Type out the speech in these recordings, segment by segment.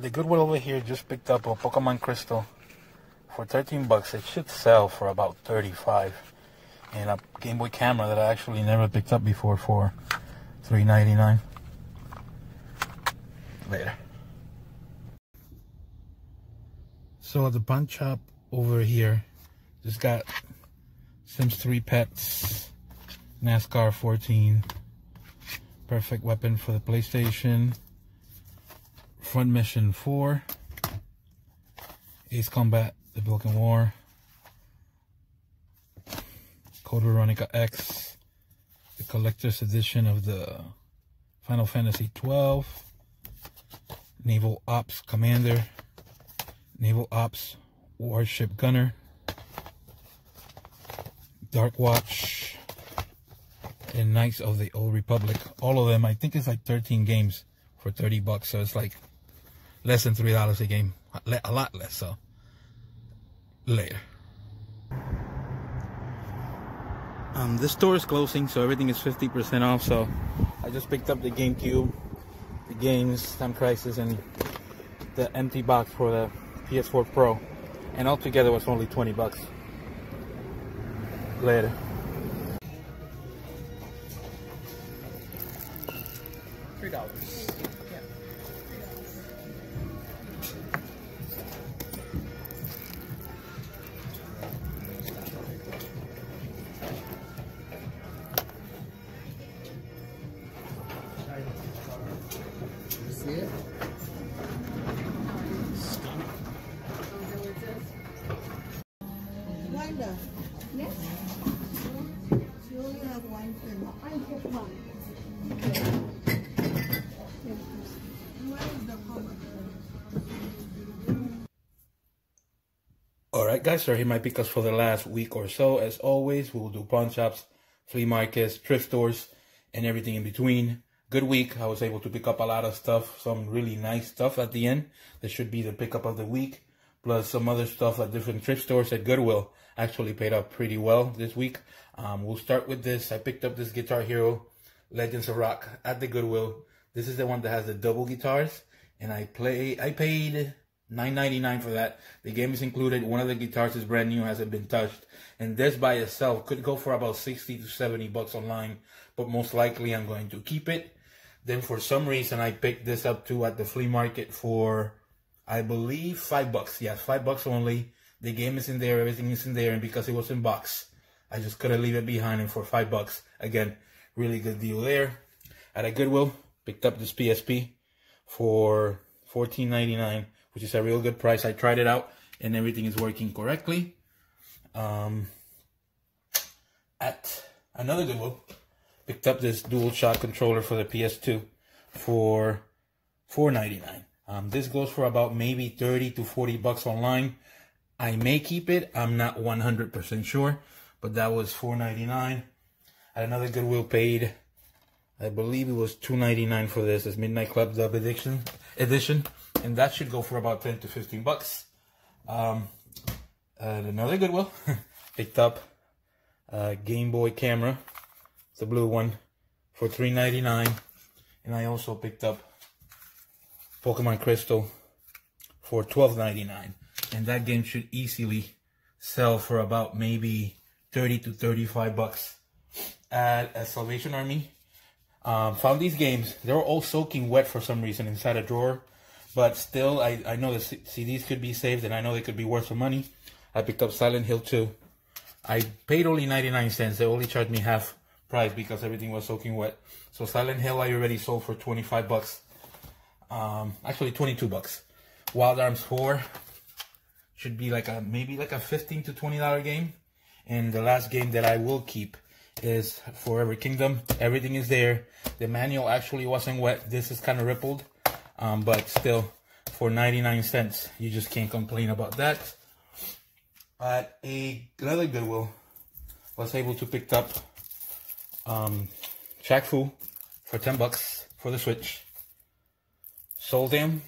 the Goodwill over here just picked up a Pokemon Crystal for 13 bucks. It should sell for about 35. And a Game Boy camera that I actually never picked up before for $3.99. Later. So at the pawn shop over here, just got Sims 3 Pets, NASCAR 14, Perfect Weapon for the PlayStation, Front Mission 4, Ace Combat, The Broken War, Code Veronica X, the collector's edition of the Final Fantasy 12, Naval Ops Commander, Naval Ops Warship Gunner, Dark Watch, and Knights of the Old Republic. All of them, I think it's like 13 games for 30 bucks, so it's like less than $3 a game. A lot less, so later. This store is closing, so everything is 50% off, so I just picked up the GameCube, the games, Time Crisis, and the empty box for the PS4 Pro, and altogether it was only 20 bucks. Later. $3. Yeah. See it? Wanda. Yes. You only have one thing. I get one. Alright guys, so here might pick us for the last week or so. As always, we will do pawn shops, flea markets, thrift stores, and everything in between. Good week. I was able to pick up a lot of stuff, some really nice stuff at the end. That should be the pickup of the week, plus some other stuff at different thrift stores at Goodwill. Actually paid up pretty well this week. We'll start with this. I picked up this Guitar Hero Legends of Rock at the Goodwill. This is the one that has the double guitars, and I paid $9.99 for that. The game is included. One of the guitars is brand new, hasn't been touched, and this by itself could go for about 60 to 70 bucks online, but most likely I'm going to keep it. Then for some reason I picked this up too at the flea market for, I believe, 5 bucks. Yeah, 5 bucks only. The game is in there, everything is in there, and because it was in box, I just couldn't leave it behind. And for 5 bucks, again, really good deal there. At a Goodwill, picked up this PSP for $14.99, which is a real good price. I tried it out and everything is working correctly. At another Goodwill, picked up this DualShock controller for the PS2 for $4.99. This goes for about maybe 30 to 40 bucks online. I may keep it. I'm not 100% sure, but that was $4.99. At another Goodwill, paid, I believe it was $2.99 for this. It's Midnight Club Dub Edition, and that should go for about 10 to 15 bucks. At another Goodwill, picked up a Game Boy camera, the blue one, for $3.99, and I also picked up Pokemon Crystal for $12.99, and that game should easily sell for about maybe 30 to 35 bucks. At a Salvation Army, found these games. They were all soaking wet for some reason inside a drawer, but still, I know the CDs could be saved, and I know they could be worth some money. I picked up Silent Hill 2. I paid only 99 cents. They only charged me half price because everything was soaking wet. So Silent Hill I already sold for 25 bucks. Actually 22 bucks. Wild Arms 4 should be like maybe like a $15 to $20 game. And the last game that I will keep is Forever Kingdom. Everything is there. The manual actually wasn't wet. This is kind of rippled, but still, for 99 cents, you just can't complain about that. At another Goodwill, was able to pick up Shaq Fu for 10 bucks for the Switch. Sold him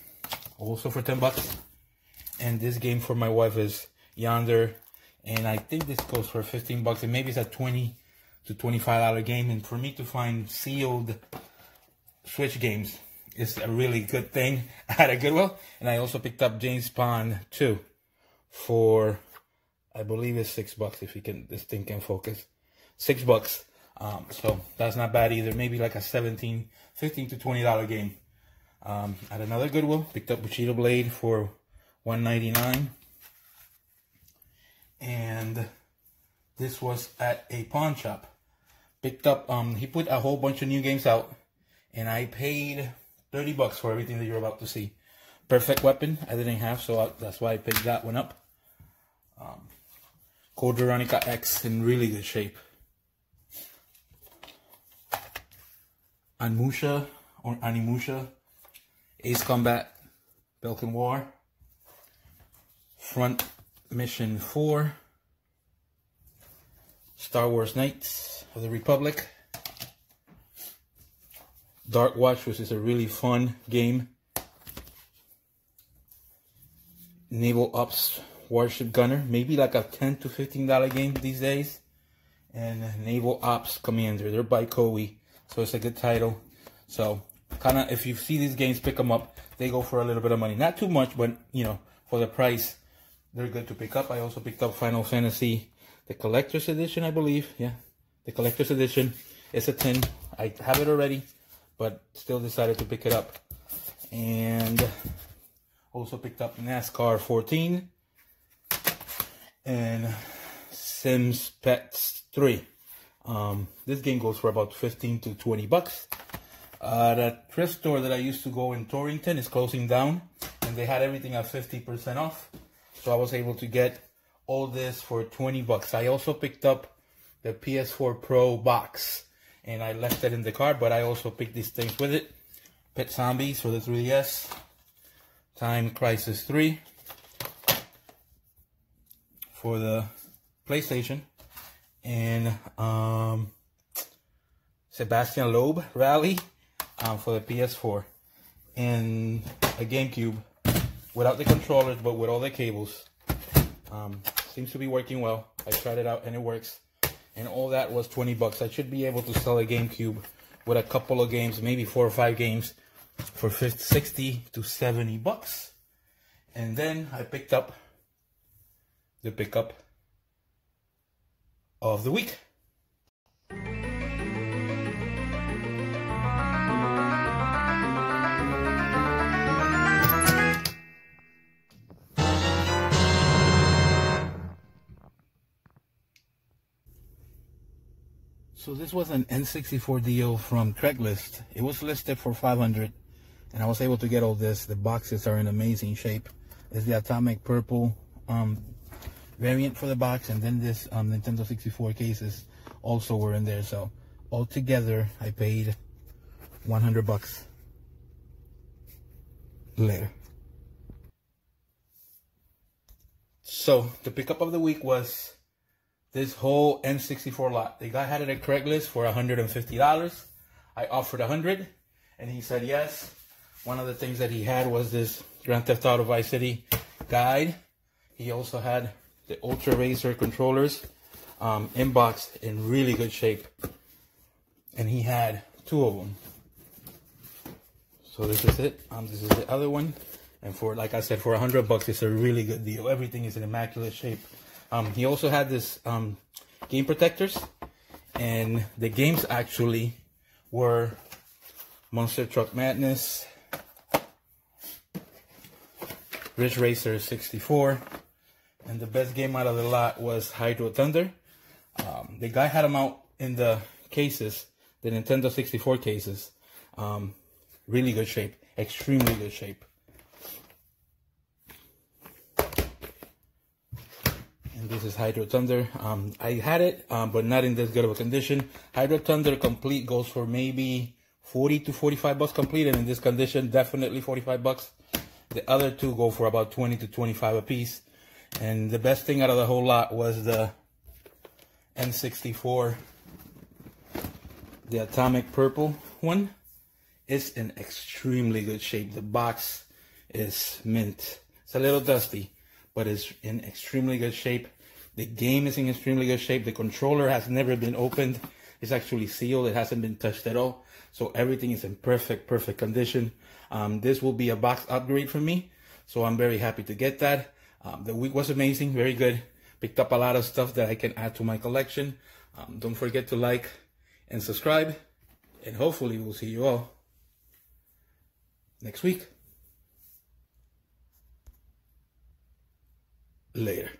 also for 10 bucks. And this game for my wife is Yonder, and I think this goes for 15 bucks, and maybe it's a $20 to $25 game. And for me to find sealed Switch games is a really good thing at a Goodwill. And I also picked up James Bond 2 for, I believe it's $6 if this thing can focus. $6. So that's not bad either. Maybe like a $15 to $20 game. At another Goodwill, picked up Bushido Blade for $1.99. And this was at a pawn shop. Picked up, he put a whole bunch of new games out, and I paid $30 for everything that you're about to see. Perfect Weapon, I didn't have, so that's why I picked that one up. Code Veronica X in really good shape. Animusha, Ace Combat, Belkan War, Front Mission 4, Star Wars Knights of the Republic, Dark Watch, which is a really fun game, Naval Ops Warship Gunner, maybe like a $10 to $15 game these days, and Naval Ops Commander. They're by Koei, so it's a good title. So kind of, if you see these games, pick them up. They go for a little bit of money, not too much, but you know, for the price, they're good to pick up. I also picked up Final Fantasy, the Collector's Edition, I believe. Yeah, the Collector's Edition. It's a 10. I have it already, but still decided to pick it up. And also picked up NASCAR 14 and Sims Pets 3. This game goes for about $15 to $20. The thrift store that I used to go in Torrington is closing down, and they had everything at 50% off. So I was able to get all this for $20. I also picked up the PS4 Pro box, and I left it in the car, but I also picked these things with it. Pet Zombies for the 3DS, Time Crisis 3 for the PlayStation, and Sebastian Loeb Rally for the PS4, and a GameCube without the controllers but with all the cables. Seems to be working well. I tried it out and it works, and all that was $20. I should be able to sell a GameCube with a couple of games, maybe 4 or 5 games, for $60 to $70. And then I picked up the pickup of the week. So this was an N64 deal from Craigslist. It was listed for $500, and I was able to get all this. The boxes are in amazing shape. It's the Atomic Purple variant for the box, and then this Nintendo 64 cases also were in there. So altogether, I paid $100 later. So the pickup of the week was this whole N64 lot. The guy had it at Craigslist for $150. I offered $100, and he said yes. One of the things that he had was this Grand Theft Auto Vice City guide. He also had the Ultra Racer controllers in box in really good shape, and he had 2 of them. So this is it. This is the other one, and for, like I said, for $100, it's a really good deal. Everything is in immaculate shape. He also had this game protectors, and the games actually were Monster Truck Madness, Ridge Racer 64, and the best game out of the lot was Hydro Thunder. The guy had them out in the cases, the Nintendo 64 cases. Really good shape, extremely good shape. And this is Hydro Thunder. I had it, but not in this good of a condition. Hydro Thunder complete goes for maybe $40 to $45 complete, and in this condition, definitely $45. The other 2 go for about $20 to $25 a piece. And the best thing out of the whole lot was the N64, the Atomic Purple one. It's in extremely good shape. The box is mint. It's a little dusty, but it's in extremely good shape. The game is in extremely good shape. The controller has never been opened. It's actually sealed. It hasn't been touched at all. So everything is in perfect condition. This will be a box upgrade for me. So I'm very happy to get that. The week was amazing, very good. Picked up a lot of stuff that I can add to my collection. Don't forget to like and subscribe. And hopefully we'll see you all next week. Later.